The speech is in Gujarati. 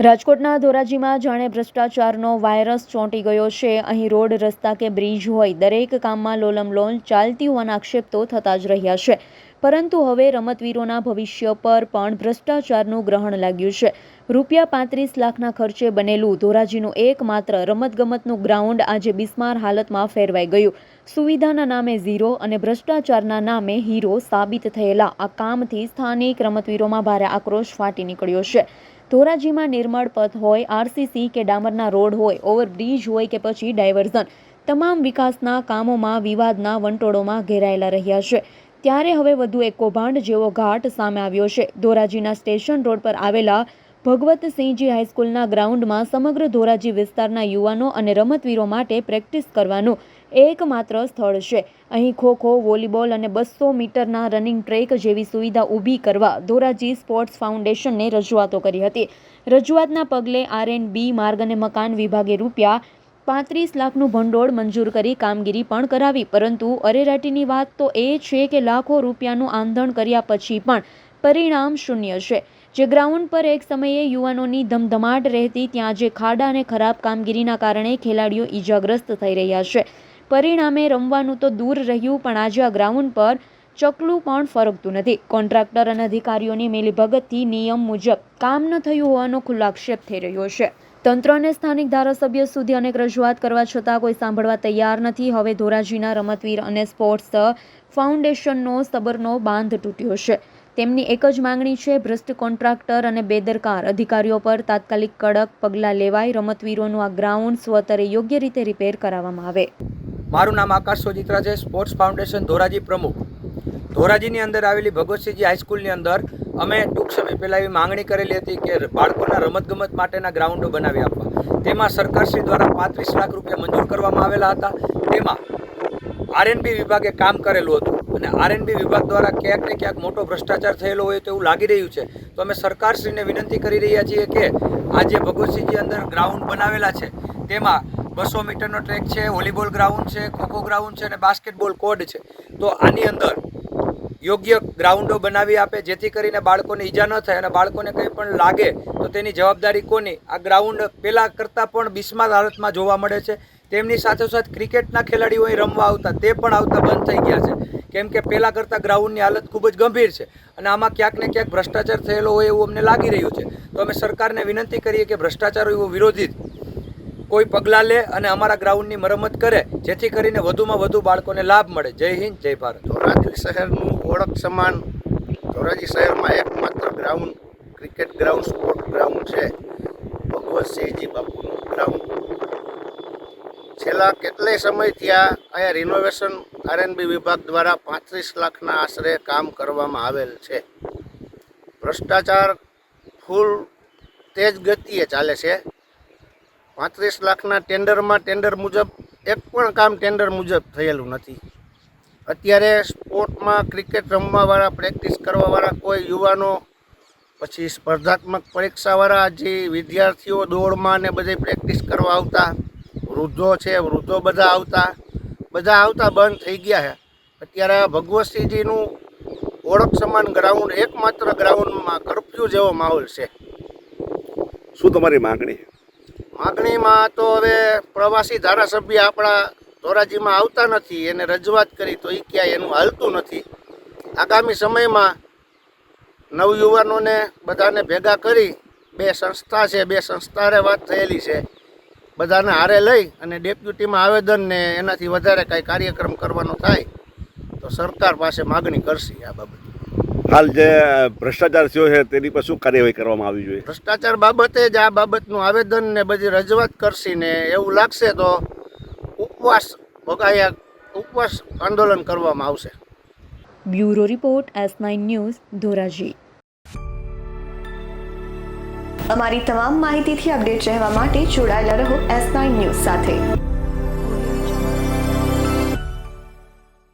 રાજકોટના ધોરાજીમાં જાણે ભ્રષ્ટાચારનો વાયરસ ચોંટી ગયો છે। અહીં રોડ, રસ્તા કે બ્રિજ હોય, દરેક કામમાં લોલમલોલ ચાલતી હોવાના આક્ષેપ તો થતા જ રહ્યા છે। પરંતુ હવે રમતવીરોના ભવિષ્ય પર પણ ભ્રષ્ટાચારનું ગ્રહણ લાગ્યું છે। રૂપિયા 35 લાખના ખર્ચે બનેલું ધોરાજીનું એકમાત્ર રમતગમતનું ગ્રાઉન્ડ આજે બિસ્માર હાલતમાં ફેરવાઈ ગયું। સુવિધાના નામે ઝીરો અને ભ્રષ્ટાચારના નામે હીરો સાબિત થયેલા આ કામથી સ્થાનિક રમતવીરોમાં ભારે આક્રોશ ફાટી નીકળ્યો છે। ધોરાજીમાં નિર્મળ પથ હોય, આરસીસી કે ડામરના રોડ હોય, ઓવરબ્રિજ હોય કે પછી ડાયવર્ઝન, તમામ વિકાસના કામોમાં વિવાદના વંટોળોમાં ઘેરાયેલા રહ્યા છે। ત્યારે હવે વધુ એક કૌભાંડ જેવો ઘાટ સામે આવ્યો છે। ધોરાજીના સ્ટેશન રોડ પર આવેલા ભગવતસિંહજી હાઈસ્કૂલના ગ્રાઉન્ડમાં સમગ્ર ધોરાજી વિસ્તારના યુવાનો અને રમતવીરો માટે પ્રેક્ટિસ કરવાનું એકમાત્ર સ્થળ છે। અહીં ખો-ખો, વોલીબોલ અને 200 મીટરના રનિંગ ટ્રેક જેવી સુવિધા ઊભી કરવા ધોરાજી સ્પોર્ટ્સ ફાઉન્ડેશનને રજૂઆતો કરી હતી। રજૂઆતના પગલે R&B માર્ગ અને મકાન વિભાગે રૂપિયા 35 લાખનું ભંડોળ મંજૂર કરી કામગીરી પણ કરાવી। પરંતુ અરેરાટીની વાત તો એ છે કે લાખો રૂપિયાનું આંધણ કર્યા પછી પણ પરિણામ શૂન્ય છે। જે ગ્રાઉન્ડ પર એક સમયે યુવાનોની ધમધમાટ રહેતી, ત્યાં જે ખાડા અને ખરાબ કામગીરીના કારણે ખેલાડીઓ ઈજાગ્રસ્ત થઈ રહ્યા છે। પરિણામે રમવાનું તો દૂર રહ્યું, પણ આજે આ ગ્રાઉન્ડ પર ચકલું પણ ફરકતું નથી। કોન્ટ્રાક્ટર અને અધિકારીઓની મિલીભગતથી નિયમ મુજબ કામ ન થયું હોવાનો ખુલ્લો આક્ષેપ થઈ રહ્યો છે। તંત્ર અને સ્થાનિક ધારાસભ્ય સુધી અનેક રજૂઆત કરવા છતાં કોઈ સાંભળવા તૈયાર નથી। હવે ધોરાજીના રમતવીર અને સ્પોર્ટ્સ ફાઉન્ડેશનનો સબરનો બાંધ તૂટ્યો છે। તેમની એક જ માંગણી છે, ભ્રષ્ટ કોન્ટ્રાક્ટર અને બેદરકાર અધિકારીઓ પર તાત્કાલિક કડક પગલાં લેવાય, રમતવીરોનું આ ગ્રાઉન્ડ સ્વતરે યોગ્ય રીતે રિપેર કરાવવામાં આવે। મારું નામ આકાશ સોજિત્રા છે, સ્પોર્ટ્સ ફાઉન્ડેશન ધોરાજી પ્રમુખ। ધોરાજીની અંદર આવેલી ભગવતસિંહજી હાઈસ્કૂલની અંદર અમે ટૂંક સમય પહેલાં એવી માંગણી કરેલી હતી કે બાળકોના રમતગમત માટેના ગ્રાઉન્ડો બનાવી આપવા। તેમાં સરકારશ્રી દ્વારા 35 લાખ રૂપિયા મંજૂર કરવામાં આવેલા હતા। તેમાં R&B વિભાગે કામ કરેલું હતું અને R&B વિભાગ દ્વારા ક્યાંક ને ક્યાંક મોટો ભ્રષ્ટાચાર થયેલો હોય તો એવું લાગી રહ્યું છે। તો અમે સરકારશ્રીને વિનંતી કરી રહ્યા છીએ કે આ જે ભગવતસિંહજી અંદર ગ્રાઉન્ડ બનાવેલા છે તેમાં 200 મીટરનો ટ્રેક છે, વોલીબોલ ગ્રાઉન્ડ છે, ખોખો ગ્રાઉન્ડ છે અને બાસ્કેટબોલ કોર્ટ છે। તો આની અંદર યોગ્ય ગ્રાઉન્ડો બનાવી આપે, જેથી કરીને બાળકોને ઈજા ન થાય અને બાળકોને કંઈ પણ લાગે તો તેની જવાબદારી કોની? આ ગ્રાઉન્ડ પહેલાં કરતાં પણ બિસ્માર હાલતમાં જોવા મળે છે। તેમની સાથોસાથ ક્રિકેટના ખેલાડીઓ અહીં રમવા આવતા, તે પણ આવતા બંધ થઈ ગયા છે, કેમ કે પહેલાં કરતાં ગ્રાઉન્ડની હાલત ખૂબ જ ગંભીર છે અને આમાં ક્યાંક ને ક્યાંક ભ્રષ્ટાચાર થયેલો હોય એવું અમને લાગી રહ્યું છે। તો અમે સરકારને વિનંતી કરીએ કે ભ્રષ્ટાચારો વિરોધી કોઈ પગલાં લે અને અમારા ગ્રાઉન્ડની મરમ્મત કરે, જેથી કરીને વધુમાં વધુ બાળકોને લાભ મળે। જય હિન્દ, જય ભારત। ધોરાજી શહેરનું ઓળખ સમાન ધોરાજી શહેરમાં એકમાત્ર ground, cricket ground, sport ground છે ભગવતસિંહજી બાપુનું ગ્રાઉન્ડ। છેલ્લા કેટલાય સમયથી અહીંયા રિનોવેશન R&B વિભાગ દ્વારા 35 લાખના આશરે કામ કરવામાં આવેલ છે। ભ્રષ્ટાચાર ફૂલ તેજ ગતિએ ચાલે છે। 35 લાખના ટેન્ડરમાં ટેન્ડર મુજબ એક પણ કામ ટેન્ડર મુજબ થયેલું નથી। અત્યારે સ્પોર્ટમાં ક્રિકેટ રમવાવાળા, પ્રેક્ટિસ કરવાવાળા કોઈ યુવાનો, પછી સ્પર્ધાત્મક પરીક્ષાવાળા જે વિદ્યાર્થીઓ દોડમાં ને બધે પ્રેક્ટિસ કરવા આવતા, વૃદ્ધો છે, વૃદ્ધો બધા આવતા બંધ થઈ ગયા છે। અત્યારે ભગવતસિંહજીનું ઓળખ સમાન ગ્રાઉન્ડ, એકમાત્ર ગ્રાઉન્ડમાં કર્ફ્યુ જેવો માહોલ છે। શું તમારી માગણી? માગણીમાં તો હવે પ્રવાસી ધારાસભ્ય આપણા ધોરાજીમાં આવતા નથી, એને રજૂઆત કરી તો એ ક્યાંય એનું હાલતું નથી। આગામી સમયમાં નવયુવાનોને બધાને ભેગા કરી બે સંસ્થા છે, બે સંસ્થાએ વાત થયેલી છે, બધાને હારે લઈ અને ડેપ્યુટીમાં આવેદન ને એનાથી વધારે કાંઈ કાર્યક્રમ કરવાનો થાય તો સરકાર પાસે માગણી કરશે આ બાબતે। હાલ જે ભ્રષ્ટાચાર થયો છે તેની પર શું કાર્યવાહી કરવામાં આવવી જોઈએ? ભ્રષ્ટાચાર બાબતે જ આ બાબતનું આવેદન ને બધી રજૂઆત કરશે ને એવું લાગશે તો ઉપવાસ આંદોલન કરવામાં આવશે। Bureau report, S9 news, Dhoraji. અમારી તમામ માહિતીથી અપડેટ રહેવા માટે જોડાયેલા રહો S9 ન્યૂઝ સાથે।